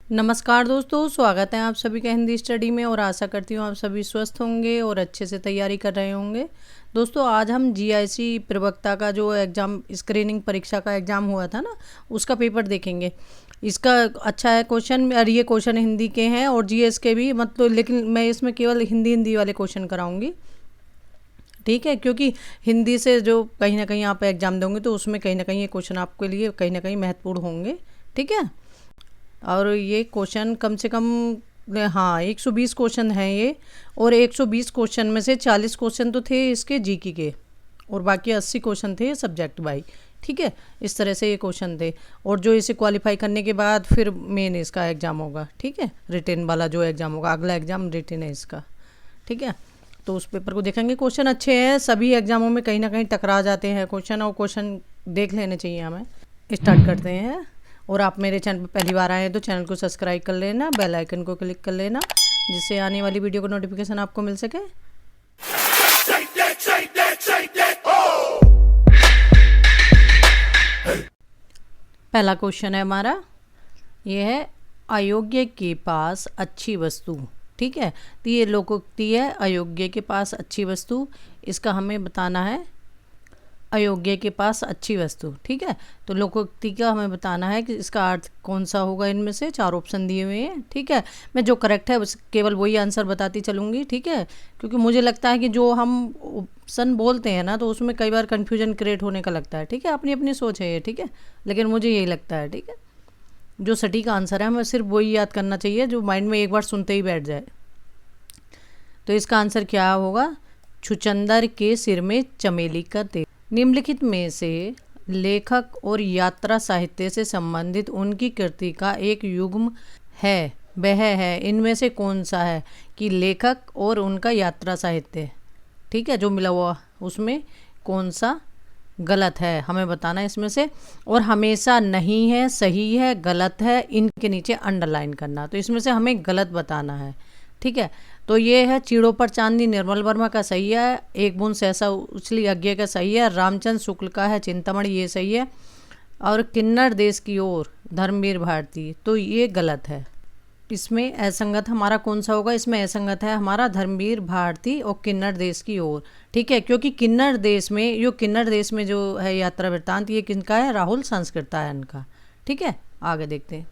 नमस्कार दोस्तों, स्वागत है आप सभी का हिंदी स्टडी में और आशा करती हूँ आप सभी स्वस्थ होंगे और अच्छे से तैयारी कर रहे होंगे। दोस्तों, आज हम जीआईसी प्रवक्ता का जो एग्ज़ाम स्क्रीनिंग परीक्षा का एग्ज़ाम हुआ था ना, उसका पेपर देखेंगे। इसका अच्छा है क्वेश्चन, और ये क्वेश्चन हिंदी के हैं और जीएस के भी, मतलब लेकिन मैं इसमें केवल हिंदी वाले क्वेश्चन कराऊंगी, ठीक है। क्योंकि हिंदी से जो कहीं ना कहीं आप एग्ज़ाम दोगे तो उसमें कहीं ना कहीं ये क्वेश्चन आपके लिए कहीं ना कहीं महत्वपूर्ण होंगे, ठीक है। और ये क्वेश्चन कम से कम, हाँ, 120 क्वेश्चन हैं ये, और 120 क्वेश्चन में से 40 क्वेश्चन तो थे इसके जीके के और बाकी 80 क्वेश्चन थे सब्जेक्ट वाइज, ठीक है। इस तरह से ये क्वेश्चन थे, और जो इसे क्वालिफाई करने के बाद फिर मेन इसका एग्ज़ाम होगा, ठीक है। रिटेन वाला जो एग्ज़ाम होगा, अगला एग्ज़ाम रिटेन है इसका, ठीक है। तो उस पेपर को देखेंगे। क्वेश्चन अच्छे हैं, सभी एग्ज़ामों में कहीं ना कहीं टकरा जाते हैं क्वेश्चन, और क्वेश्चन देख लेने चाहिए हमें। स्टार्ट करते हैं। और आप मेरे चैनल पर पहली बार आए हैं तो चैनल को सब्सक्राइब कर लेना, बेल आइकन को क्लिक कर लेना, जिससे आने वाली वीडियो का नोटिफिकेशन आपको मिल सके। पहला क्वेश्चन है हमारा, ये है अयोग्य के पास अच्छी वस्तु, ठीक है। तो ये लोकोक्ति है, अयोग्य के पास अच्छी वस्तु। इसका हमें बताना है अयोग्य के पास अच्छी वस्तु, ठीक है। तो लोकोक्ति का हमें बताना है कि इसका अर्थ कौन सा होगा। इनमें से 4 ऑप्शन दिए हुए हैं, ठीक है। मैं जो करेक्ट है बस केवल वही आंसर बताती चलूँगी, ठीक है। क्योंकि मुझे लगता है कि जो हम ऑप्शन बोलते हैं ना, तो उसमें कई बार कन्फ्यूजन क्रिएट होने का लगता है, ठीक है। अपनी अपनी सोच है ये, ठीक है, लेकिन मुझे यही लगता है, ठीक है। जो सटीक आंसर है हमें सिर्फ वही याद करना चाहिए जो माइंड में एक बार सुनते ही बैठ जाए। तो इसका आंसर क्या होगा? छुचंदर के सिर में चमेली का तेल। निम्नलिखित में से लेखक और यात्रा साहित्य से संबंधित उनकी कृति का एक युग्म है, वह है, इनमें से कौन सा है? कि लेखक और उनका यात्रा साहित्य, ठीक है, जो मिला हुआ उसमें कौन सा गलत है हमें बताना है इसमें से। और हमेशा नहीं है, सही है, गलत है, इनके नीचे अंडरलाइन करना। तो इसमें से हमें गलत बताना है, ठीक है। तो ये है चीड़ों पर चांदनी निर्मल वर्मा का सही है, एक बूंद सहसा उछली अज्ञे का सही है, रामचंद्र शुक्ल का है चिंतामणि, ये सही है। और किन्नर देश की ओर धर्मवीर भारती, तो ये गलत है। इसमें असंगत हमारा कौन सा होगा? इसमें असंगत है हमारा धर्मवीर भारती और किन्नर देश की ओर, ठीक है। क्योंकि किन्नर देश में जो है यात्रा वृत्तांत, ये किनका है? राहुल संस्कृतायन का, ठीक है। आगे देखते हैं।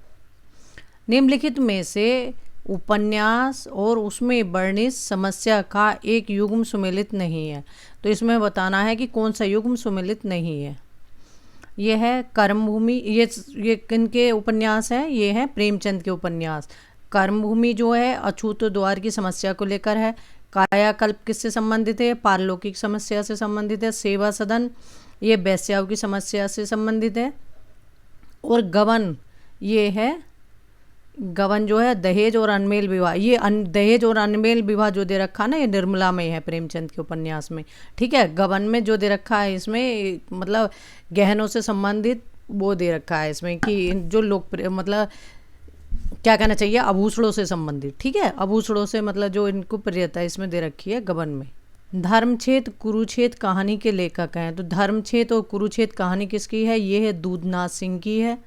निम्नलिखित में से उपन्यास और उसमें वर्णित समस्या का एक युग्म सुमेलित नहीं है। तो इसमें बताना है कि कौन सा युग्म सुमेलित नहीं है। ये है कर्मभूमि, ये किनके उपन्यास हैं? ये हैं प्रेमचंद के उपन्यास। कर्मभूमि जो है अछूत द्वार की समस्या को लेकर है। कायाकल्प किससे संबंधित है? पारलौकिक समस्या से संबंधित है। सेवा सदन, ये वेश्याओं की समस्या से संबंधित है। और गबन, ये है गबन जो है दहेज और अनमेल विवाह, ये दहेज और अनमेल विवाह जो दे रखा ना, ये निर्मला में है प्रेमचंद के उपन्यास में, ठीक है। गबन में जो दे रखा है इसमें मतलब गहनों से संबंधित वो दे रखा है इसमें कि जो लोग मतलब क्या कहना चाहिए, आभूषणों से संबंधित, ठीक है। आभूषणों से मतलब जो इनको प्रियता है इसमें दे रखी है गबन में। धर्मक्षेत्र कुरुक्षेत्र कहानी के लेखक हैं। तो धर्मक्षेत्र और कुरुक्षेत्र कहानी किसकी है? ये है दूधनाथ सिंह की है।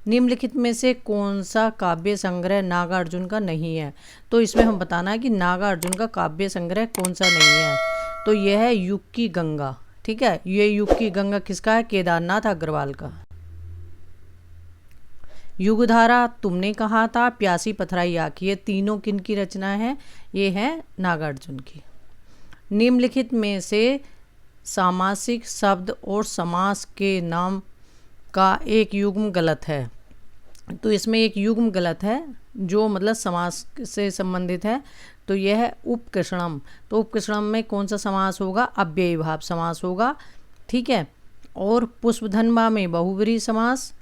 निम्नलिखित में से कौन सा काव्य संग्रह नागार्जुन का नहीं है? तो इसमें हम बताना है कि नागार्जुन का काव्य संग्रह कौन सा नहीं है। तो यह है युग की गंगा, ठीक है। ये युग की गंगा किसका है? केदारनाथ अग्रवाल का। युगधारा, तुमने कहा था, प्यासी पथराई आँख, ये तीनों किन की रचना है? ये है नागार्जुन की। निम्नलिखित में से सामासिक शब्द और समास के नाम का एक युग्म गलत है। तो इसमें एक युग्म गलत है जो मतलब समास से संबंधित है। तो यह है उपकृष्णम। तो उपकृष्णम में कौन सा समास होगा? अव्ययी भाव समास होगा, ठीक है। और पुष्पधनबा में बहुव्रीहि समास,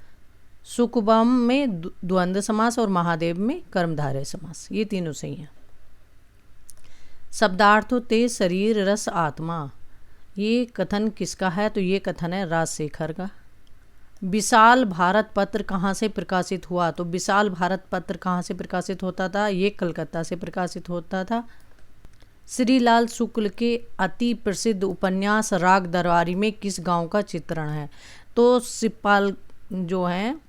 सुकबम में द्वंद्व समास, और महादेव में कर्मधारय समास, ये तीनों सही हैं। शब्दार्थों ते शरीर रस आत्मा, ये कथन किसका है? तो ये कथन है राजशेखर का। विशाल भारत पत्र कहाँ से प्रकाशित हुआ? तो विशाल भारत पत्र कहाँ से प्रकाशित होता था? ये कलकत्ता से प्रकाशित होता था। श्रीलाल शुक्ल के अति प्रसिद्ध उपन्यास राग दरबारी में किस गांव का चित्रण है? तो सिपाल जो हैं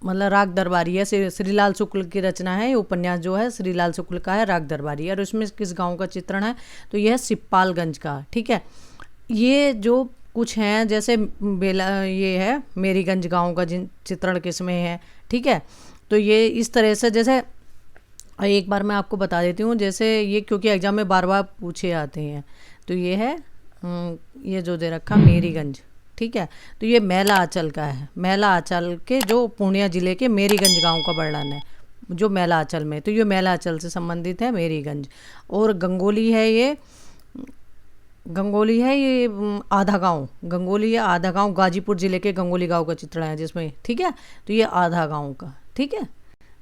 मतलब राग दरबारी है, श्रीलाल शुक्ल की रचना है। ये उपन्यास जो है श्रीलाल शुक्ल का है, राग दरबारी। और उसमें किस गांव का चित्रण है, तो यह है सिपालगंज का। ठीक है, ये जो कुछ हैं जैसे बेला, ये है मेरीगंज गांव का जिन चित्रण किसमें है। ठीक है, तो ये इस तरह से, जैसे एक बार मैं आपको बता देती हूँ, जैसे ये क्योंकि एग्जाम में बार बार पूछे आते हैं, तो ये है ये जो दे रखा मेरीगंज। ठीक है, तो ये मैला आंचल का है, मैला आंचल के जो पूर्णिया जिले के मेरीगंज गांव का वर्णन है, जो मैला आंचल में, तो ये मैला आंचल से संबंधित है मेरीगंज। और गंगोली है, ये गंगोली है, ये आधा गांव, गंगोली या आधा गांव गाजीपुर जिले के गंगोली गांव का चित्रण है जिसमें। ठीक है, तो ये आधा गांव का। ठीक है,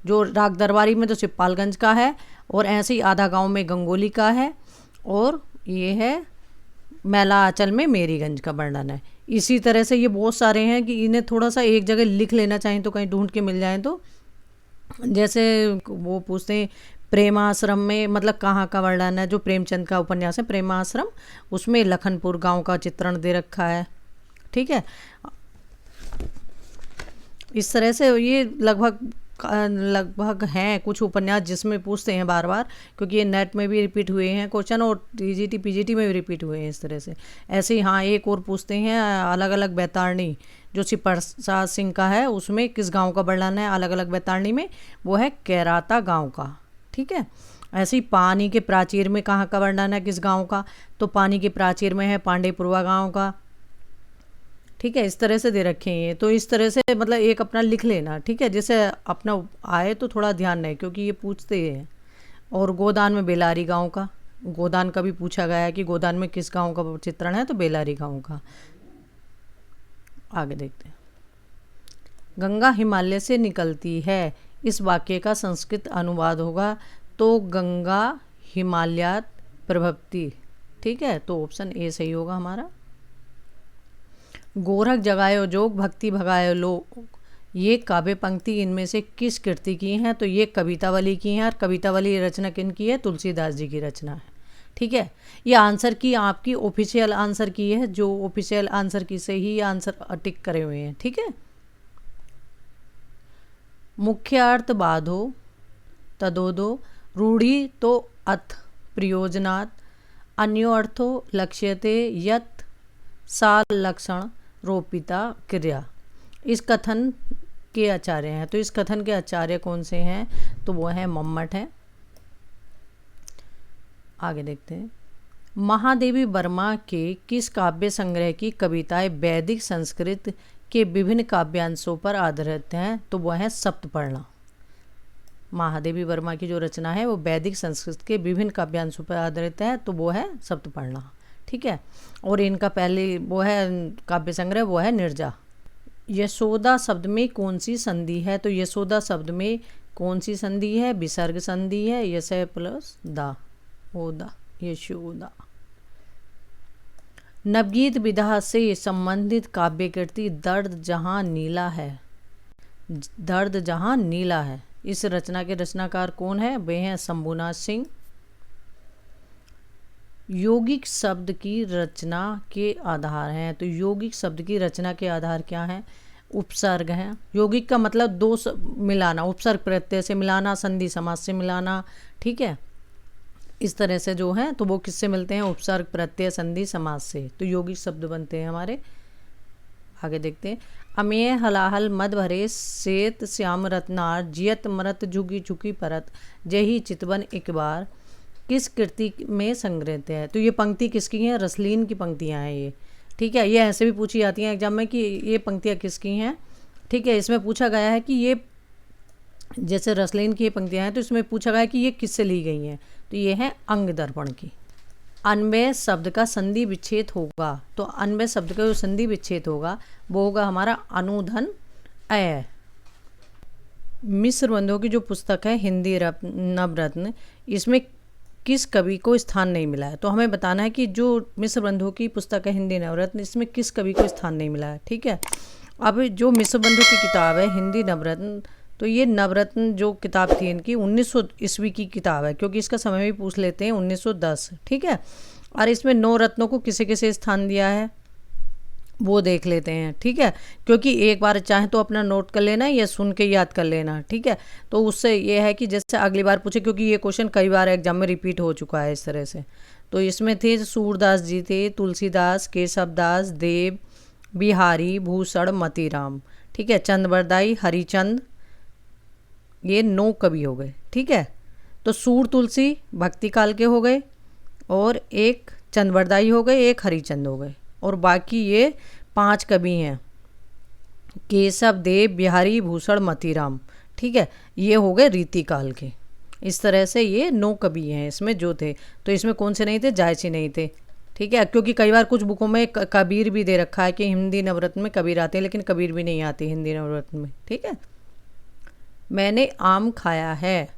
जो राग दरबारी में तो सिपालगंज का है, और ऐसे ही आधा गांव में गंगोली का है, और ये है मैला आंचल में मेरीगंज का वर्णन है। इसी तरह से ये बहुत सारे हैं कि इन्हें थोड़ा सा एक जगह लिख लेना चाहिए तो कहीं ढूंढ के मिल जाए। तो जैसे वो पूछते हैं प्रेमाश्रम में मतलब कहाँ का वर्णन है, जो प्रेमचंद का उपन्यास है प्रेमाश्रम, उसमें लखनपुर गांव का चित्रण दे रखा है। ठीक है, इस तरह से ये लगभग हैं कुछ उपन्यास जिसमें पूछते हैं बार बार, क्योंकि ये नेट में भी रिपीट हुए हैं क्वेश्चन, और टीजीटी पीजीटी में भी रिपीट हुए हैं इस तरह से। ऐसे ही हाँ, एक और पूछते हैं अलग अलग बैतारणी, जो श्री प्रसाद सिंह का है, उसमें किस गांव का वर्णन है अलग अलग बैतारणी में, वो है कैराता गांव का। ठीक है, ऐसे ही पानी के प्राचीर में कहाँ का वर्णन है किस गांव का, तो पानी के प्राचीर में है पांडेपुरवा गांव का। ठीक है, इस तरह से दे रखे हैं। तो इस तरह से मतलब एक अपना लिख लेना। ठीक है, जैसे अपना आए तो थोड़ा ध्यान रहे, क्योंकि ये पूछते हैं। और गोदान में बेलारी गांव का, गोदान का भी पूछा गया है कि गोदान में किस गांव का चित्रण है, तो बेलारी गांव का। आगे देखते हैं, गंगा हिमालय से निकलती है, इस वाक्य का संस्कृत अनुवाद होगा तो गंगा हिमालयात प्रभवती। ठीक है, तो ऑप्शन ए सही होगा हमारा। गोरख जगायो जोग भक्ति भगायो लोग, ये काव्य पंक्ति इनमें से किस कृति की हैं, तो ये कवितावली की हैं। और कवितावली रचना किन की है, तुलसीदास जी की रचना है। ठीक है, ये आंसर की आपकी ऑफिशियल आंसर की है, जो ऑफिशियल आंसर की से ही आंसर टिक करे हुए हैं। ठीक है, मुख्य अर्थ बाधो तदोदो, रूढ़ी तो अथ प्रयोजनात्, अन्यो अर्थो लक्ष्यते यत् साल लक्षण रोपिता क्रिया। इस कथन के आचार्य हैं, तो इस कथन के आचार्य कौन से हैं, तो वो है मम्मट है। आगे देखते हैं, महादेवी वर्मा के किस काव्य संग्रह की कविताएं वैदिक संस्कृत के विभिन्न काव्यांशों पर आधारित हैं, तो वह है सप्तपर्णा। महादेवी वर्मा की जो रचना है वो वैदिक संस्कृत के विभिन्न काव्यांशों पर आधारित है, तो वो है सप्तपर्णा। ठीक है, और इनका पहले वो है काव्य संग्रह, वो है निर्जा। यशोदा शब्द में कौन सी संधि है, तो यशोदा शब्द में कौन सी संधि है, विसर्ग संधि है, यशय प्लस दा, ओदा, यशोदा। नवगीत विधा से संबंधित काव्य कृति दर्द जहां नीला है, दर्द जहां नीला है, इस रचना के रचनाकार कौन है, वे हैं शंभुनाथ सिंह। यौगिक शब्द की रचना के आधार हैं, तो यौगिक शब्द की रचना के आधार क्या हैं, उपसर्ग हैं। यौगिक का मतलब दो मिलाना, उपसर्ग प्रत्यय से मिलाना, संधि समास से मिलाना। ठीक है, इस तरह से जो है तो वो किससे मिलते हैं, उपसर्ग प्रत्यय संधि समास से, तो यौगिक शब्द बनते हैं हमारे। आगे देखते हैं, अमेय हलाहल मद भरे सेत श्याम रत्नार, जियत मरत झुकी झुकी परत, जही चितवन एक बार, किस कृति में संग्रहित है, तो ये पंक्ति किसकी है, रसलीन की पंक्तियां हैं ये। ठीक है, ये ऐसे भी पूछी जाती हैं एग्जाम में कि ये पंक्तियां किसकी हैं। ठीक है, इसमें पूछा गया है कि ये जैसे रसलीन की ये पंक्तियां हैं, तो इसमें पूछा गया है कि ये किससे ली गई हैं, तो ये है अंग दर्पण की। अन्वय शब्द का संधि विच्छेद होगा, तो अन्वय शब्द का जो संधि विच्छेद होगा वो होगा हमारा अनुधन अय। मिश्र बंधुओं की जो पुस्तक है हिंदी नवरत्न, इसमें किस कवि को स्थान नहीं मिला है, तो हमें बताना है कि जो मिश्र बंधु की पुस्तक है हिंदी नवरत्न, इसमें किस कवि को स्थान नहीं मिला है। ठीक है, अब जो मिश्र बंधु की किताब है हिंदी नवरत्न, तो ये नवरत्न जो किताब थी इनकी 1900 ईस्वी की किताब है, क्योंकि इसका समय भी पूछ लेते हैं 1910। ठीक है, और इसमें 9 रत्नों को किसे किसे स्थान दिया है, वो देख लेते हैं, ठीक है। क्योंकि एक बार चाहे तो अपना नोट कर लेना या सुन के याद कर लेना, ठीक है। तो उससे ये है कि जैसे अगली बार पूछे, क्योंकि ये क्वेश्चन कई बार एग्जाम में रिपीट हो चुका है इस तरह से। तो इसमें थे सूरदास जी थे, तुलसीदास, केशवदास, देव, बिहारी, भूषण, मतीराम, ठीक है। चंदबरदाई, हरिचंद, ये 9 कवि हो गए, ठीक है। तो सूर तुलसी भक्ति काल के हो गए, और एक चंदबरदाई हो गए, एक हरिचंद हो गए, और बाकी ये 5 कवि हैं, केशव, देव, बिहारी, भूषण, मतीराम, ठीक है। ये हो गए रीति काल के। इस तरह से ये 9 कवि हैं इसमें जो थे। तो इसमें कौन से नहीं थे? जायसी नहीं थे, ठीक है। क्योंकि कई बार कुछ बुकों में कबीर भी दे रखा है कि हिंदी नवरत्न में कबीर आते हैं, लेकिन कबीर भी नहीं आती हिंदी नवरत्न में, ठीक है। मैंने आम खाया है,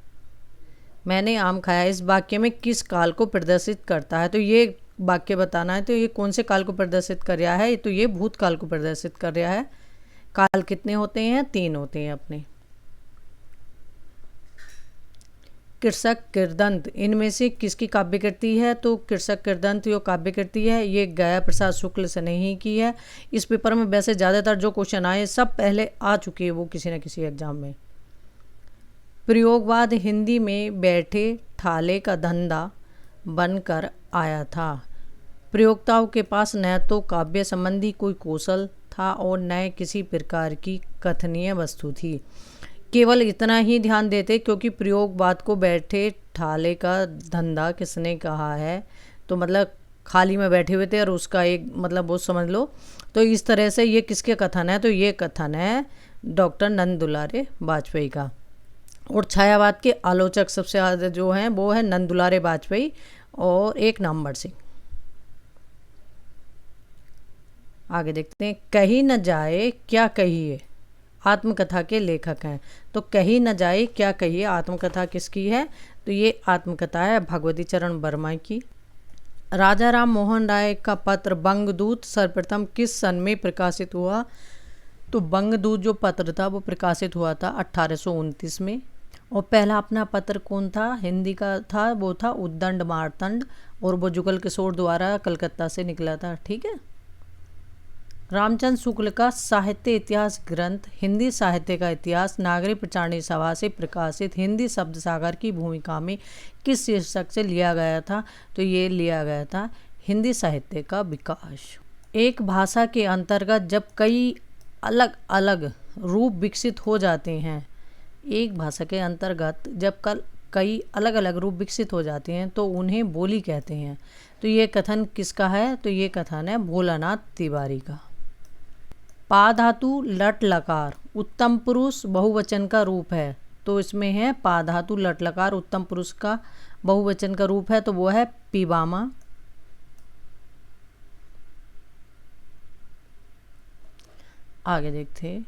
मैंने आम खाया, इस वाक्य में किस काल को प्रदर्शित करता है? तो ये वाक्य बताना है, तो ये कौन से काल को प्रदर्शित कर रहा है? तो ये भूतकाल को प्रदर्शित कर रहा है। काल कितने होते हैं? 3 होते हैं अपने। कृषक किरदंत, इनमें से किसकी काव्य कृति है? तो कृषक किरदंत जो काव्य कृति है ये गया प्रसाद शुक्ल स्नेही की है। इस पेपर में वैसे ज़्यादातर जो क्वेश्चन आए सब पहले आ चुके हैं वो किसी न किसी एग्जाम में। प्रयोगवाद हिंदी में बैठे ठाले का धंधा बनकर आया था। प्रयोक्ताओं के पास न तो काव्य संबंधी कोई कौशल था और न किसी प्रकार की कथनीय वस्तु थी। केवल इतना ही ध्यान देते, क्योंकि प्रयोगवाद को बैठे ठाले का धंधा किसने कहा है? तो मतलब खाली में बैठे हुए थे और उसका एक मतलब वो समझ लो। तो इस तरह से ये किसके कथन है? तो ये कथन है डॉक्टर नंद दुलारे वाजपेयी का। और छायावाद के आलोचक सबसे ज़्यादा जो हैं वो है नंद दुलारे वाजपेयी और एक नामवर सिंह। आगे देखते हैं। कही न जाए क्या कहिए, आत्मकथा के लेखक हैं। तो कही न जाए क्या कहिए आत्मकथा किसकी है? तो ये आत्मकथा है भगवती चरण वर्मा की। राजा राम मोहन राय का पत्र बंगदूत सर्वप्रथम किस सन में प्रकाशित हुआ? तो बंगदूत जो पत्र था वो प्रकाशित हुआ था 1829 में। और पहला अपना पत्र कौन था? हिंदी का था, वो था उद्दंड मार्तंड, और वो जुगल किशोर द्वारा कलकत्ता से निकला था, ठीक है। रामचंद्र शुक्ल का साहित्य इतिहास ग्रंथ हिंदी साहित्य का इतिहास नागरिक प्रचारणी सभा से प्रकाशित हिंदी शब्द सागर की भूमिका में किस शीर्षक से लिया गया था? तो ये लिया गया था हिंदी साहित्य का विकास। एक भाषा के अंतर्गत जब कई अलग अलग रूप विकसित हो जाते हैं, एक भाषा के अंतर्गत जब कई अलग अलग रूप विकसित हो जाते हैं तो उन्हें बोली कहते हैं। तो ये कथन किसका है? तो ये कथन है भोलानाथ तिवारी का। पा धातु लट लकार उत्तम पुरुष बहुवचन का रूप है। तो इसमें है पा धातु लट लकार उत्तम पुरुष का बहुवचन का रूप है, तो वो है पिबामा। आगे देखते।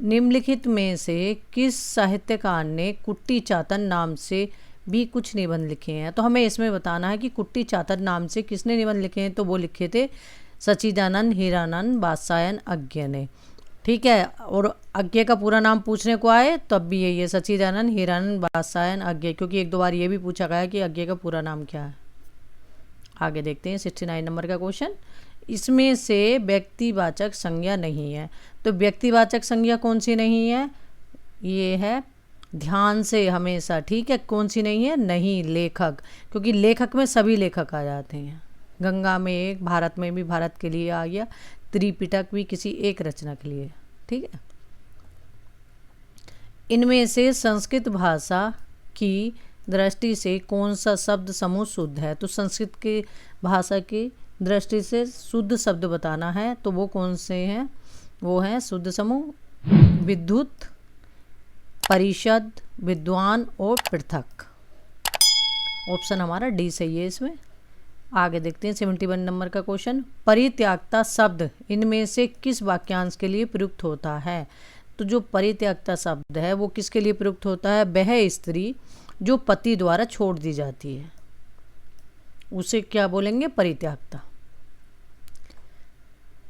निम्नलिखित में से किस साहित्यकार ने कुट्टी चातन नाम से भी कुछ निबंध लिखे हैं? तो हमें इसमें बताना है कि कुट्टी चातन नाम से किसने निबंध लिखे हैं। तो वो लिखे थे सच्चिदानंद हीरानंद वात्स्यायन अज्ञ ने, ठीक है। और अज्ञ का पूरा नाम पूछने को आए तब भी यही है, सच्चिदानंद हीरानंद वात्स्यायन अज्ञ, क्योंकि 1-2 बार ये भी पूछा गया कि अज्ञ का पूरा नाम क्या है। आगे देखते हैं 69 नंबर का क्वेश्चन। इसमें से व्यक्तिवाचक संज्ञा नहीं है। तो व्यक्तिवाचक संज्ञा कौन सी नहीं है? ये है ध्यान से हमेशा, ठीक है। कौन सी नहीं है? नहीं, लेखक, क्योंकि लेखक में सभी लेखक आ जाते हैं। गंगा में एक, भारत में भी भारत के लिए आ गया, त्रिपिटक भी किसी एक रचना के लिए, ठीक है। इनमें से संस्कृत भाषा की दृष्टि से कौन सा शब्द समूह शुद्ध है? तो संस्कृत की भाषा की दृष्टि से शुद्ध शब्द बताना है, तो वो कौन से हैं? वो हैं शुद्ध समूह विद्युत, परिषद, विद्वान और पृथक। ऑप्शन हमारा डी सही है इसमें। आगे देखते हैं 71 नंबर का क्वेश्चन। परित्यागता शब्द इनमें से किस वाक्यांश के लिए प्रयुक्त होता है? तो जो परित्यागता शब्द है वो किसके लिए प्रयुक्त होता है? वह स्त्री जो पति द्वारा छोड़ दी जाती है उसे क्या बोलेंगे? परित्यागता।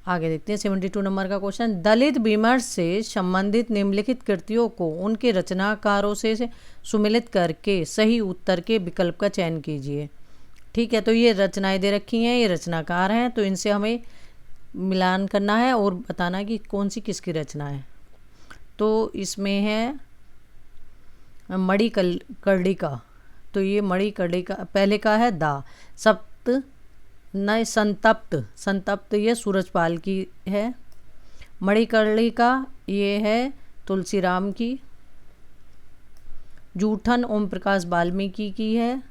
आगे देखते हैं 72 नंबर का क्वेश्चन। दलित विमर्श से संबंधित निम्नलिखित कृतियों को उनके रचनाकारों से सुमेलित करके सही उत्तर के विकल्प का चयन कीजिए, ठीक है। तो ये रचनाएं दे रखी हैं, ये रचनाकार हैं, तो इनसे हमें मिलान करना है और बताना है कि कौन सी किसकी रचना है। तो इसमें है मणि कर्णिका, तो ये मणि कर्णिका पहले का है दा। सप्त नय संतप्त, संतप्त ये सूरजपाल की है। मणिकर्णिका ये है तुलसीराम की। जूठन ओम प्रकाश वाल्मीकि की है।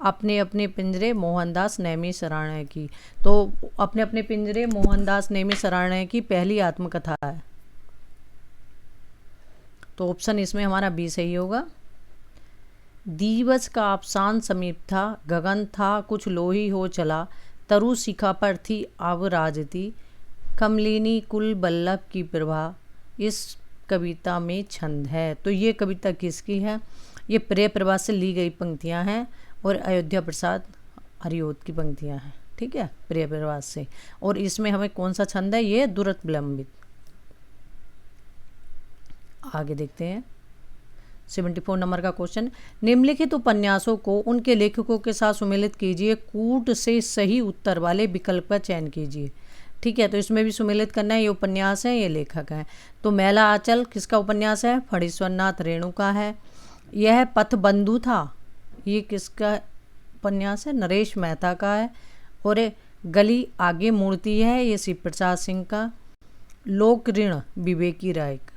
अपने अपने पिंजरे मोहनदास नेमी सराणे की। तो अपने अपने पिंजरे मोहनदास नेमी सराणे की पहली आत्मकथा है। तो ऑप्शन इसमें हमारा बी सही होगा। दिवस का अवसान समीप था, गगन था कुछ लोही हो चला, तरु शिखा पर थी आव राजती, कमलिनी कुल बल्लभ की प्रभा, इस कविता में छंद है। तो ये कविता किसकी है? ये प्रिय प्रभा से ली गई पंक्तियां हैं और अयोध्या प्रसाद हरिओत की पंक्तियां हैं। ठीक है, प्रिय प्रभा से। और इसमें हमें कौन सा छंद है? ये दुरत विलंबित। आगे देखते हैं 74 नंबर का क्वेश्चन। निम्नलिखित उपन्यासों को उनके लेखकों के साथ सुमेलित कीजिए, कूट से सही उत्तर वाले विकल्प का चयन कीजिए। ठीक है, तो इसमें भी सुमेलित करना है। ये उपन्यास है, ये लेखक है। तो मैला आंचल किसका उपन्यास है? फणीश्वरनाथ रेणु का है। यह पथबंधु था, ये किसका उपन्यास है? नरेश मेहता का है। और गली आगे मूर्ति है, ये शिव प्रसाद सिंह का। लोक ऋण विवेकी राय का।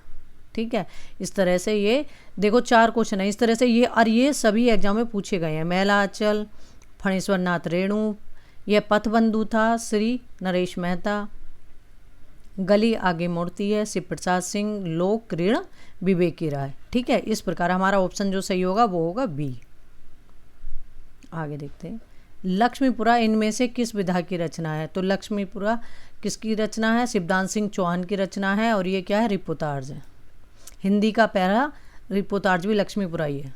ठीक है, इस तरह से ये देखो 4 क्वेश्चन है इस तरह से ये, और ये सभी एग्जाम में पूछे गए हैं। मैला आंचल, फणीश्वरनाथ रेणु, यह पथबंधु था श्री नरेश मेहता, गली आगे मूर्ति है शिव प्रसाद सिंह, लोक ऋण विवेकी राय। ठीक है, इस प्रकार हमारा ऑप्शन जो सही होगा वो होगा बी। आगे देखते हैं। लक्ष्मीपुरा इनमें से किस विधा की रचना है? तो लक्ष्मीपुरा किसकी रचना है? शिवदान सिंह चौहान की रचना है। और ये क्या है? रिपोर्टार्ज है। हिंदी का पहला रिपोर्टार्ज भी लक्ष्मीपुरा ही है।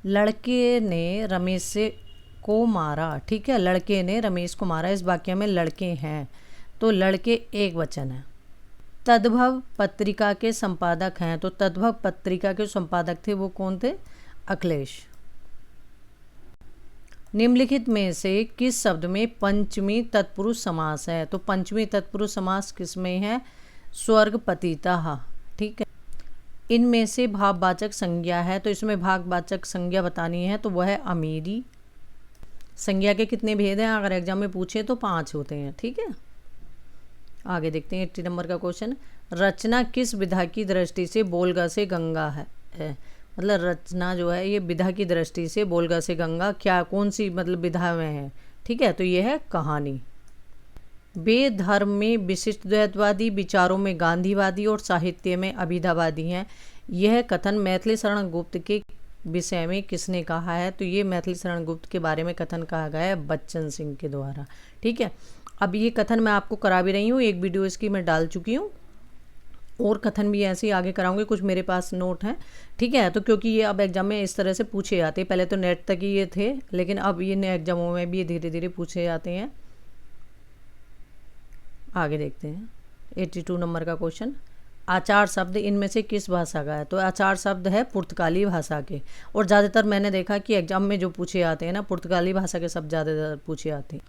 लड़के ने रमेश से को मारा। ठीक है, लड़के ने रमेश को मारा, इस वाक्य में लड़के हैं, तो लड़के एक वचन है। तद्भव पत्रिका के संपादक हैं, तो तद्भव पत्रिका के संपादक थे वो कौन थे? अखिलेश। निम्नलिखित में से किस शब्द में पंचमी तत्पुरुष समास है? तो पंचमी तत्पुरुष समास किसमें है? स्वर्ग पतिता। ठीक है, इनमें से भाववाचक संज्ञा है, तो इसमें भाववाचक संज्ञा बतानी है, तो वह है अमीरी। संज्ञा के कितने भेद हैं? अगर एग्जाम में पूछे तो 5 होते हैं। ठीक है, आगे देखते हैं 80 नंबर का क्वेश्चन। रचना किस विधा की दृष्टि से बोलगा से गंगा है? मतलब रचना जो है ये विधा की दृष्टि से बोलगा से गंगा क्या कौन सी मतलब विधा में है? ठीक है, तो ये है कहानी। वे धर्म में विशिष्ट द्वैतवादी, विचारों में गांधीवादी और साहित्य में अभिधावादी हैं। यह कथन मैथिली शरण गुप्त के विषय में किसने कहा है? तो ये मैथिली शरण गुप्त के बारे में कथन कहा गया है बच्चन सिंह के द्वारा। ठीक है, अब ये कथन मैं आपको करा भी रही हूँ, एक वीडियो इसकी मैं डाल चुकी हूँ, और कथन भी ऐसे ही आगे कराऊंगी, कुछ मेरे पास नोट हैं। ठीक है, तो क्योंकि ये अब एग्जाम में इस तरह से पूछे जाते हैं, पहले तो नेट तक ही ये थे, लेकिन अब ये नए एग्जामों में भी धीरे धीरे पूछे जाते हैं। आगे देखते हैं 82 नंबर का क्वेश्चन। आचार शब्द इनमें से किस भाषा का है? तो आचार शब्द है पुर्तगाली भाषा के, और ज़्यादातर मैंने देखा कि एग्जाम में जो पूछे जाते हैं ना पुर्तगाली भाषा के शब्द ज़्यादातर पूछे जाते हैं।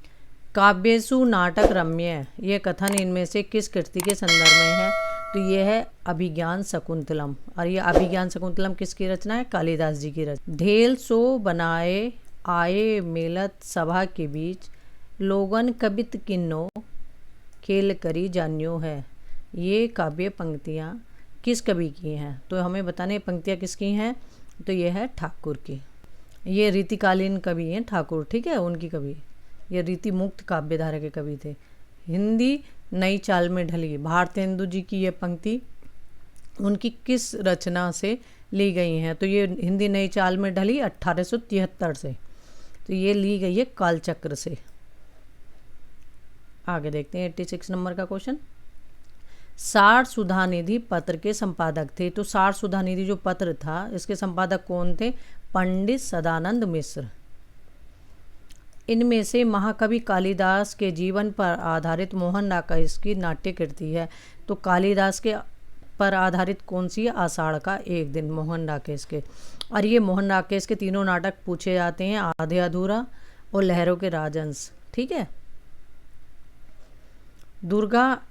काव्यसु नाटक रम्य, ये कथन इनमें से किस कृति के संदर्भ में है? तो ये है अभिज्ञान शकुंतलम, और ये अभिज्ञान शकुंतलम किसकी रचना है? कालिदास जी की रचना। ढेल सो बनाए आए मेलत सभा के बीच, लोगन कबित किन्नो खेल करी जान्यो है। ये काव्य पंक्तियाँ किस कवि की हैं? तो हमें बताने पंक्तियाँ किसकी हैं? तो ये है ठाकुर की। ये रीतिकालीन कवि हैं ठाकुर। ठीक है, उनकी कवि, ये रीति मुक्त काव्य धारा के कवि थे। हिंदी नई चाल में ढली, भारतेंदु जी की ये पंक्ति उनकी किस रचना से ली गई हैं? तो ये हिंदी नई चाल में ढली 1873 से, तो ये ली गई है कालचक्र से। आगे देखते हैं 86 नंबर का क्वेश्चन। सार सुधा निधि पत्र के संपादक थे, तो सार सुधा निधि जो पत्र था इसके संपादक कौन थे? पंडित सदानंद मिश्र। इनमें से महाकवि कालिदास के जीवन पर आधारित मोहन राकेश की नाट्य कृति है, तो कालिदास के पर आधारित कौन सी है? आषाढ़ का एक दिन, मोहन राकेश के। और ये मोहन राकेश के तीनों नाटक पूछे जाते हैं, आधे अधूरा और लहरों के राजहंस। ठीक है, दुर्गा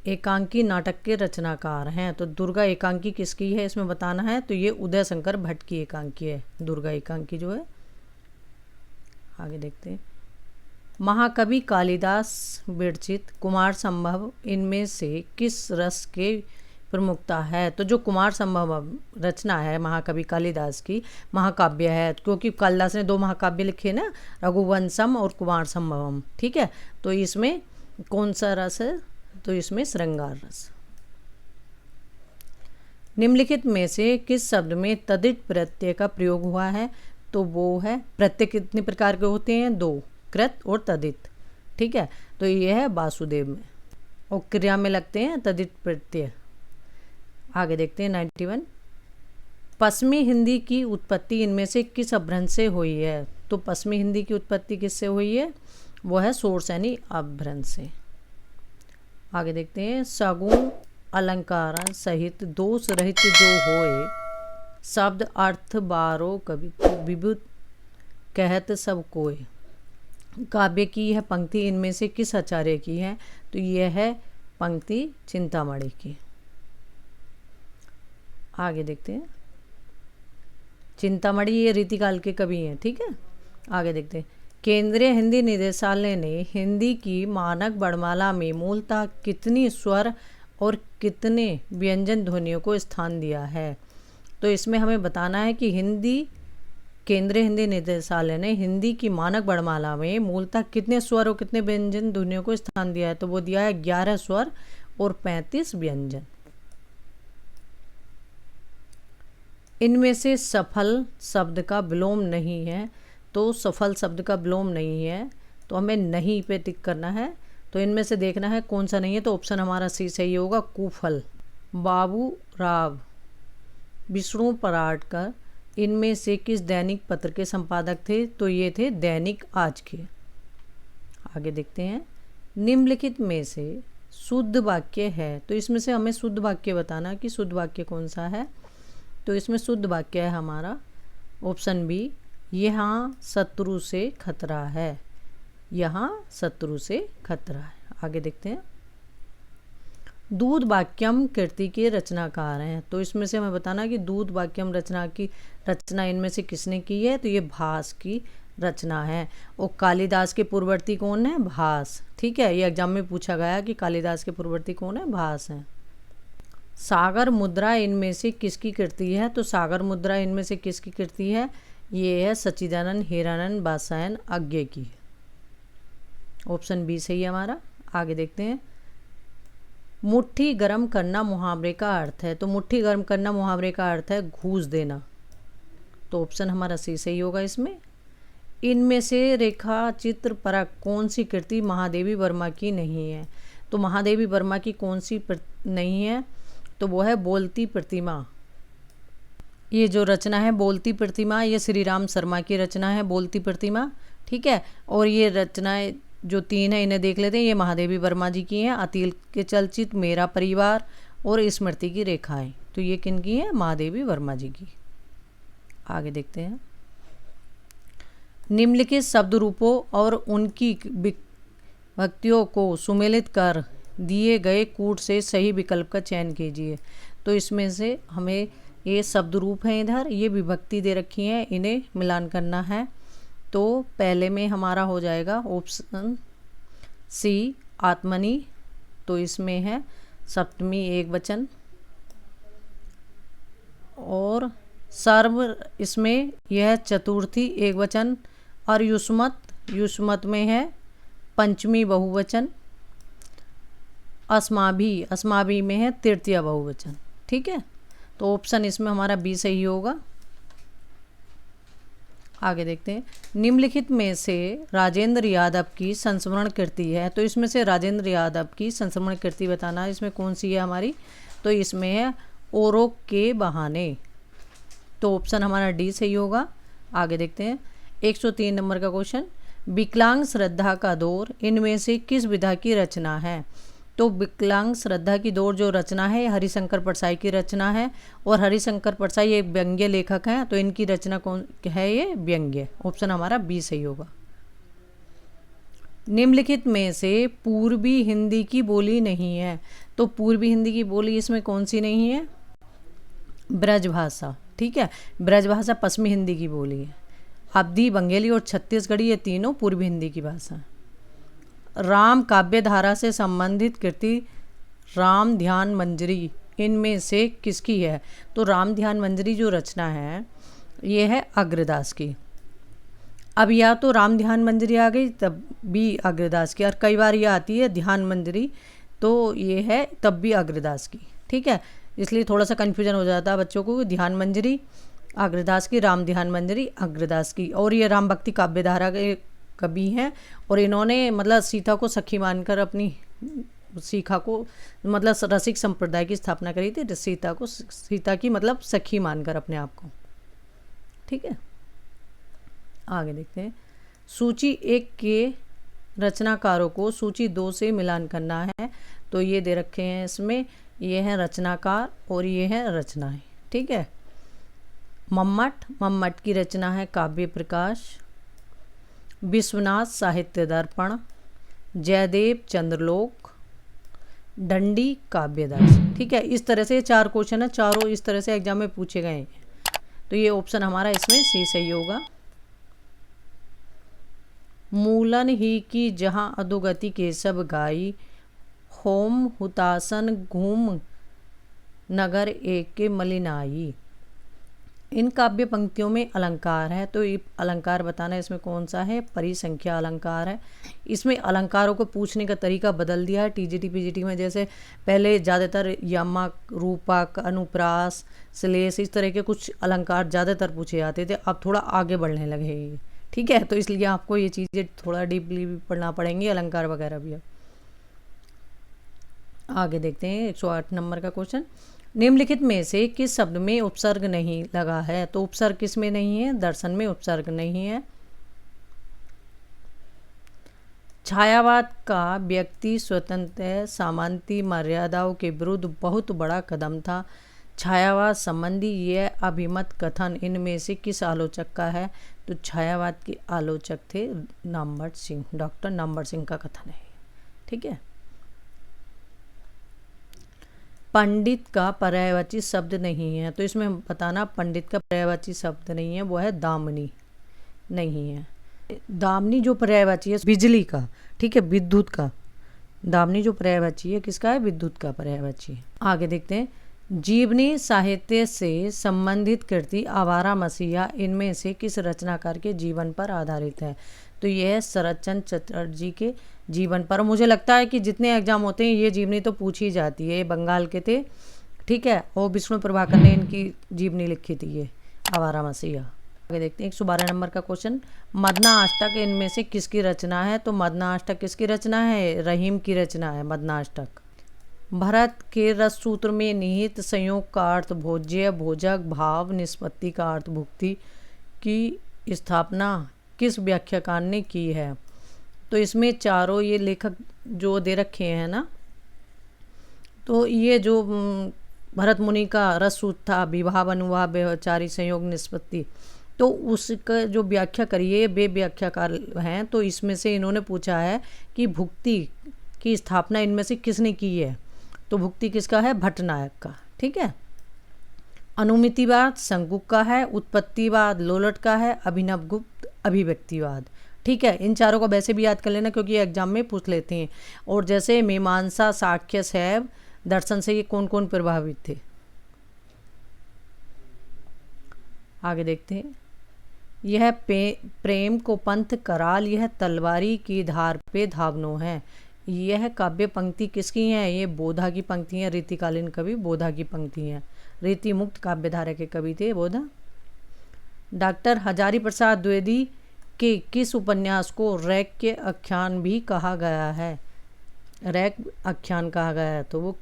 एकांकी नाटक के रचनाकार हैं। तो दुर्गा एकांकी किसकी है इसमें बताना है, तो ये उदय शंकर भट्ट की एकांकी है, दुर्गा एकांकी जो है। आगे देखते हैं। महाकवि कालिदास विरचित कुमार संभव इनमें से किस रस के प्रमुखता है। तो जो कुमार संभव रचना है महाकवि कालिदास की, महाकाव्य है, क्योंकि कालिदास ने 2 महाकाव्य लिखे ना, रघुवंशम और कुमार संभवम, ठीक है। तो इसमें कौन सा रस है, तो इसमें श्रृंगार रस। निम्नलिखित में से किस शब्द में तदित प्रत्यय का प्रयोग हुआ है, तो वो है, प्रत्यय कितने प्रकार के होते हैं, 2, कृत और तदित, ठीक है। तो ये है वासुदेव में, और क्रिया में लगते हैं तदित प्रत्यय। आगे देखते हैं 91। पश्चिमी हिंदी की उत्पत्ति इनमें से किस अपभ्रंश से हुई है। तो पश्चिमी हिंदी की उत्पत्ति किससे हुई है, वो है शोरसैनी अपभ्रंश से। आगे देखते हैं। सगुण अलंकार सहित दोष रहित जो होए, शब्द अर्थ बारो कवि विभुत कहत सब कोय। काव्य की यह पंक्ति इनमें से किस आचार्य की है, तो यह है पंक्ति चिंतामणि की। आगे देखते हैं। चिंतामणि ये रीतिकाल के कवि हैं, ठीक है। आगे देखते हैं। केंद्रीय हिंदी निदेशालय ने हिंदी की मानक वर्णमाला में मूलतः कितनी स्वर और कितने व्यंजन ध्वनियों को स्थान दिया है। तो इसमें हमें बताना है कि केंद्रीय हिंदी निदेशालय ने हिंदी की मानक वर्णमाला में मूलतः कितने स्वर और कितने व्यंजन ध्वनियों को स्थान दिया है। तो वो दिया है 11 स्वर और 35 व्यंजन। इनमें से सफल शब्द का विलोम नहीं है। तो सफल शब्द का विलोम नहीं है, तो हमें नहीं पे टिक करना है। तो इनमें से देखना है कौन सा नहीं है, तो ऑप्शन हमारा सी सही होगा, कुफल। बाबू राव विष्णु पराडकर इनमें से किस दैनिक पत्र के संपादक थे, तो ये थे दैनिक आज के। आगे देखते हैं। निम्नलिखित में से शुद्ध वाक्य है, तो इसमें से हमें शुद्ध वाक्य बताना कि शुद्ध वाक्य कौन सा है। तो इसमें शुद्ध वाक्य है हमारा ऑप्शन बी, यहाँ शत्रु से खतरा है, यहाँ शत्रु से खतरा है। आगे देखते हैं। दूध वाक्यम कृति के रचनाकार हैं। तो इसमें से हमें बताना कि दूध वाक्यम रचना की रचना इनमें से किसने की है, तो ये भास की रचना है। और कालिदास के पूर्ववर्ती कौन है, भास, ठीक है। ये एग्जाम में पूछा गया कि कालिदास के पूर्ववर्ती कौन है, भास हैं। सागर मुद्रा इनमें से किसकी कृति है, तो सागर मुद्रा इनमें से किसकी कृति है, ये है सच्चिदानंद हीरानंद वात्स्यायन अज्ञे की। ऑप्शन बी सही है हमारा। आगे देखते हैं। मुट्ठी गर्म करना मुहावरे का अर्थ है। तो मुट्ठी गर्म करना मुहावरे का अर्थ है घूस देना। तो ऑप्शन हमारा सी सही होगा इसमें। इनमें से रेखा चित्र परक कौन सी कृति महादेवी वर्मा की नहीं है। तो महादेवी वर्मा की कौन सी नहीं है, तो वो है बोलती प्रतिमा। ये जो रचना है बोलती प्रतिमा, ये श्री राम शर्मा की रचना है बोलती प्रतिमा, ठीक है। और ये रचनाएं जो 3 है इन्हें देख लेते हैं। ये महादेवी वर्मा जी की हैं। अतिल के चलचित्र, मेरा परिवार और स्मृति की रेखाएं, तो ये किन की हैं, महादेवी वर्मा जी की। आगे देखते हैं। निम्नलिखित शब्द रूपों और उनकी विभक्तियों को सुमेलित कर दिए गए कूट से सही विकल्प का चयन कीजिए। तो इसमें से हमें ये शब्द रूप हैं, इधर ये विभक्ति दे रखी हैं, इन्हें मिलान करना है। तो पहले में हमारा हो जाएगा ऑप्शन सी आत्मनि। तो इसमें है सप्तमी एक वचन, और सर्व इसमें यह चतुर्थी एक वचन, और युष्मत में है पंचमी बहुवचन, अस्माभि में है तृतीय बहुवचन, ठीक है। तो ऑप्शन इसमें हमारा बी सही होगा। आगे देखते हैं। निम्नलिखित में से राजेंद्र यादव की संस्मरण कृति है। तो इसमें से राजेंद्र यादव की संस्मरण कृति बताना, इसमें कौन सी है हमारी, तो इसमें है औरों के बहाने। तो ऑप्शन हमारा डी सही होगा। आगे देखते हैं। 103 नंबर का क्वेश्चन। विकलांग श्रद्धा का दौर इनमें से किस विधा की रचना है। तो विकलांग श्रद्धा की दौर जो रचना है हरिशंकर परसाई की रचना है, और हरिशंकर परसाई एक व्यंग्य लेखक हैं। तो इनकी रचना कौन है, ये व्यंग्य। ऑप्शन हमारा बी सही होगा। निम्नलिखित में से पूर्वी हिंदी की बोली नहीं है। तो पूर्वी हिंदी की बोली इसमें कौन सी नहीं है? ब्रजभाषा। ठीक है, ब्रजभाषा पश्चिमी हिंदी की बोली है। अवधी, बंगेली और छत्तीसगढ़ी ये तीनों पूर्वी हिंदी की भाषा है। राम काव्य धारा से संबंधित कृति राम ध्यान मंजरी इनमें से किसकी है? तो राम ध्यान मंजरी जो रचना है ये है अग्रदास की। अब या तो राम ध्यान मंजरी आ गई तब भी अग्रदास की, और कई बार ये आती है ध्यान मंजरी, तो ये है तब भी अग्रदास की। ठीक है, इसलिए थोड़ा सा कन्फ्यूजन हो जाता है बच्चों को। ध्यान मंजरी अग्रदास की, राम ध्यान मंजरी अग्रदास की। और ये राम भक्ति काव्य धारा के कवि हैं, और इन्होंने मतलब सीता को सखी मानकर अपनी सीखा को मतलब रसिक संप्रदाय की स्थापना करी थी। सीता की मतलब सखी मानकर अपने आप को। ठीक है, आगे देखते हैं। सूची 1 के रचनाकारों को सूची 2 से मिलान करना है। तो ये दे रखे हैं इसमें, ये हैं रचनाकार और ये हैं रचनाएं। ठीक है, मम्मट की रचना है काव्य प्रकाश। विश्वनाथ साहित्य दर्पण। जयदेव चंद्रलोक। दंडी काव्यदास। ठीक है, इस तरह से 4 क्वेश्चन है, चारों इस तरह से एग्जाम में पूछे गए हैं। तो ये ऑप्शन हमारा इसमें सी सही होगा। मूलन ही की जहाँ अधोगति के सब गाई, होम हुतासन घूम नगर एक के मलिनाई। इन काव्य पंक्तियों में अलंकार है, तो ये अलंकार बताना इसमें कौन सा है? परिसंख्या अलंकार है। इसमें अलंकारों को पूछने का तरीका बदल दिया है टीजीटी पीजीटी में। जैसे पहले ज़्यादातर यमक, रूपक, अनुप्रास, श्लेष इस तरह के कुछ अलंकार ज़्यादातर पूछे जाते थे, अब थोड़ा आगे बढ़ने लगे ये। ठीक है, तो इसलिए आपको ये चीज़ें थोड़ा डीपली भी पढ़ना पड़ेंगी, अलंकार वगैरह भी। आगे देखते हैं 108 नंबर का क्वेश्चन। निम्नलिखित में से किस शब्द में उपसर्ग नहीं लगा है? तो उपसर्ग किस में नहीं है? दर्शन में उपसर्ग नहीं है। छायावाद का व्यक्ति स्वतंत्र सामंती मर्यादाओं के विरुद्ध बहुत बड़ा कदम था। छायावाद संबंधी यह अभिमत कथन इनमें से किस आलोचक का है? तो छायावाद के आलोचक थे नामवर सिंह, डॉक्टर नामवर सिंह का कथन है। ठीक है, पंडित का पर्यायवाची शब्द नहीं है, तो इसमें बताना पंडित का पर्यायवाची शब्द नहीं है, वो है दामनी नहीं है। दामनी जो पर्यायवाची है बिजली का, ठीक है, विद्युत का। दामनी जो पर्यायवाची है किसका है? विद्युत का पर्यायवाची है। आगे देखते हैं। जीवनी साहित्य से संबंधित कृति आवारा मसीहा इनमें से किस रचनाकार के जीवन पर आधारित है? तो यह है शरत चंद्र चटर्जी के जीवन पर। मुझे लगता है कि जितने एग्जाम होते हैं ये जीवनी तो पूछी जाती है। ये बंगाल के थे, ठीक है, और विष्णु प्रभाकर ने इनकी जीवनी लिखी थी, ये आवारा मसीहा। आगे देखते हैं 112 नंबर का क्वेश्चन। मदनाष्टक इनमें से किसकी रचना है? तो मदनाष्टक किसकी रचना है? रहीम की रचना है मदनाष्टक। भरत के रस सूत्र में निहित संयोग का अर्थ भोज्य, भोजक, भाव, निष्पत्ति का अर्थ भुक्ति की स्थापना किस व्याख्याकार ने की है? तो इसमें चारों ये लेखक जो दे रखे हैं ना, तो ये जो भरत मुनि का रस सूत्र था, विभाव, अनुभाव, व्यवचारी, संयोग, निष्पत्ति, तो उसका जो व्याख्या करिए वे व्याख्याकार हैं। तो इसमें से इन्होंने पूछा है कि भुक्ति की स्थापना इनमें से किसने की है? तो भुक्ति किसका है? भट्टनायक का। ठीक है, अनुमितिवाद शंकुक का है, उत्पत्तिवाद लोलट का है, अभिनवगुप्त अभिव्यक्तिवाद। ठीक है, इन चारों को वैसे भी याद कर लेना क्योंकि एग्जाम में पूछ लेते हैं। और जैसे मीमांसा, साक्ष्य, शैव दर्शन से ये कौन कौन प्रभावित थे? आगे देखते हैं। यह प्रेम को पंथ कराल, यह तलवारी की धार पे धावनो है। यह काव्य पंक्ति किसकी है? ये बोधा की पंक्ति है। रीतिकालीन कवि बोधा की पंक्ति है। रीति मुक्त काव्य धारा के कवि थे बोधा। डॉक्टर हजारी प्रसाद द्विवेदी के किस उपन्यास को रैक्य आख्यान भी कहा गया है? रैक आख्यान कहा गया है, तो वो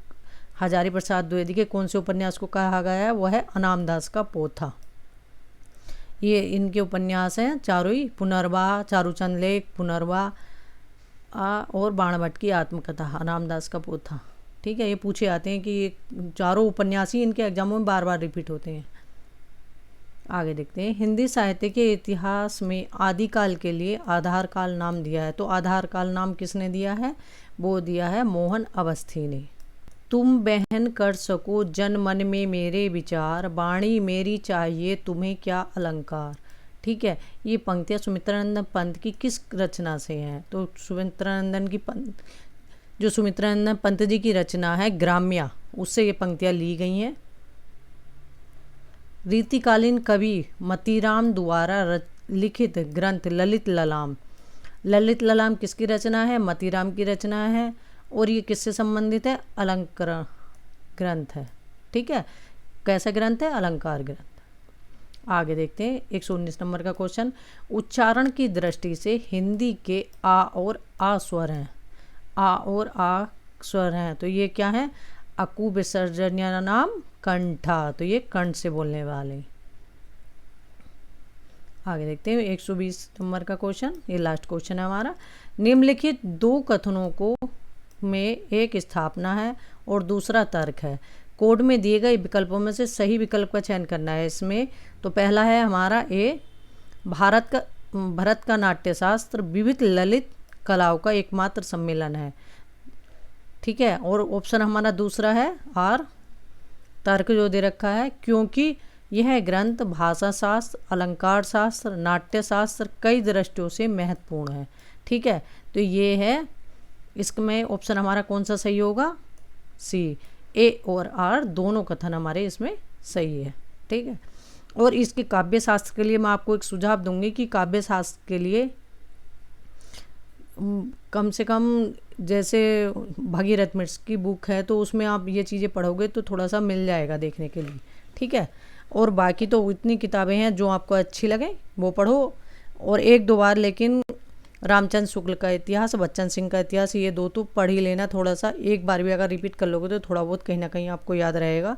हजारी प्रसाद द्विवेदी के कौन से उपन्यास को कहा गया है? वो है अनामदास का पोथा। ये इनके उपन्यास हैं चारों ही, पुनर्वा, चारूचंद लेख, पुनर्वा और बाणभट्ट की आत्मकथा, अनामदास का पोथा। ठीक है, ये पूछे आते हैं कि ये चारों उपन्यास ही इनके एग्जामों में बार बार रिपीट होते हैं। आगे देखते हैं, हिंदी साहित्य के इतिहास में आदिकाल के लिए आधार काल नाम दिया है। तो आधार काल नाम किसने दिया है? वो दिया है मोहन अवस्थी ने। तुम बहन कर सको जन मन में मेरे विचार, वाणी मेरी चाहिए तुम्हें क्या अलंकार। ठीक है, ये पंक्तियाँ सुमित्रानंदन पंत की किस रचना से हैं? तो सुमित्रानंदन पंत जी की रचना है ग्राम्या, उससे ये पंक्तियाँ ली गई हैं। रीतिकालीन कवि मतीराम द्वारा लिखित ग्रंथ ललित ललाम। ललित ललाम किसकी रचना है? मतीराम की रचना है। और ये किससे संबंधित है? अलंकार ग्रंथ है। ठीक है, कैसा ग्रंथ है? अलंकार ग्रंथ। आगे देखते हैं 119 नंबर का क्वेश्चन। उच्चारण की दृष्टि से हिंदी के आ और आ स्वर हैं। आ और आ स्वर हैं, तो ये क्या है? अकु विसर्जन्य नाम कंठा, तो ये कंठ से बोलने वाले। आगे देखते हैं 120 नंबर का क्वेश्चन, ये लास्ट क्वेश्चन है हमारा। निम्नलिखित दो कथनों को में एक स्थापना है और दूसरा तर्क है। कोड में दिए गए विकल्पों में से सही विकल्प का चयन करना है इसमें। तो पहला है हमारा ए, भरत का नाट्यशास्त्र विविध ललित कलाओं का एकमात्र सम्मेलन है। ठीक है, और ऑप्शन हमारा दूसरा है आर, तर्क जो दे रखा है, क्योंकि यह ग्रंथ भाषा शास्त्र, अलंकार शास्त्र, नाट्य शास्त्र कई दृष्टियों से महत्वपूर्ण है। ठीक है, तो ये है, इसमें ऑप्शन हमारा कौन सा सही होगा? सी, ए और आर दोनों कथन हमारे इसमें सही है। ठीक है, और इसके काव्य शास्त्र के लिए मैं आपको एक सुझाव दूंगी कि काव्य शास्त्र के लिए कम से कम जैसे भागीरथ मिश्र की बुक है, तो उसमें आप ये चीज़ें पढ़ोगे तो थोड़ा सा मिल जाएगा देखने के लिए। ठीक है, और बाकी तो इतनी किताबें हैं जो आपको अच्छी लगे वो पढ़ो। और एक दो बार लेकिन रामचंद्र शुक्ल का इतिहास, बच्चन सिंह का इतिहास, ये दो तो पढ़ ही लेना। थोड़ा सा एक बार भी अगर रिपीट कर लोगे तो थोड़ा बहुत कहीं ना कहीं आपको याद रहेगा,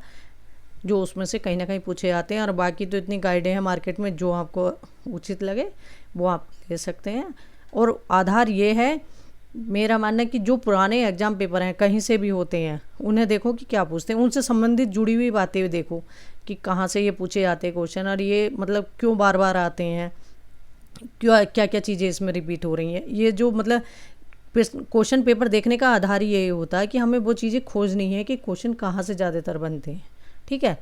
जो उसमें से कहीं ना कहीं पूछे जाते हैं। और बाकी तो इतनी गाइडें हैं मार्केट में, जो आपको उचित लगे वो आप ले सकते हैं। और आधार ये है, मेरा मानना है कि जो पुराने एग्जाम पेपर हैं कहीं से भी होते हैं, उन्हें देखो कि क्या पूछते हैं, उनसे संबंधित जुड़ी हुई बातें देखो कि कहाँ से ये पूछे जाते हैं क्वेश्चन, और ये मतलब क्यों बार बार आते हैं, क्या क्या चीज़ें इसमें रिपीट हो रही हैं। ये जो मतलब क्वेश्चन पेपर देखने का आधार ही ये होता है कि हमें वो चीज़ें खोजनी है कि क्वेश्चन कहाँ से ज़्यादातर बनते हैं। ठीक है,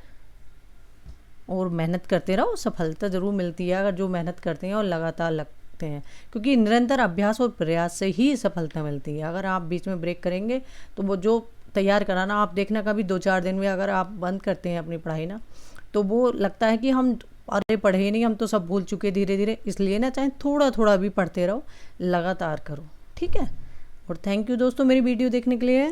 और मेहनत करते रहो, सफलता ज़रूर मिलती है अगर जो मेहनत करते हैं और लगातार लगते हैं, क्योंकि निरंतर अभ्यास और प्रयास से ही सफलता मिलती है। अगर आप बीच में ब्रेक करेंगे तो वो जो तैयार कराना, आप देखना कभी 2-4 दिन में अगर आप बंद करते हैं अपनी पढ़ाई ना, तो वो लगता है कि हम अरे पढ़े ही नहीं, हम तो सब भूल चुके धीरे धीरे। इसलिए ना, चाहे थोड़ा थोड़ा भी पढ़ते रहो, लगातार करो। ठीक है, और थैंक यू दोस्तों मेरी वीडियो देखने के लिए।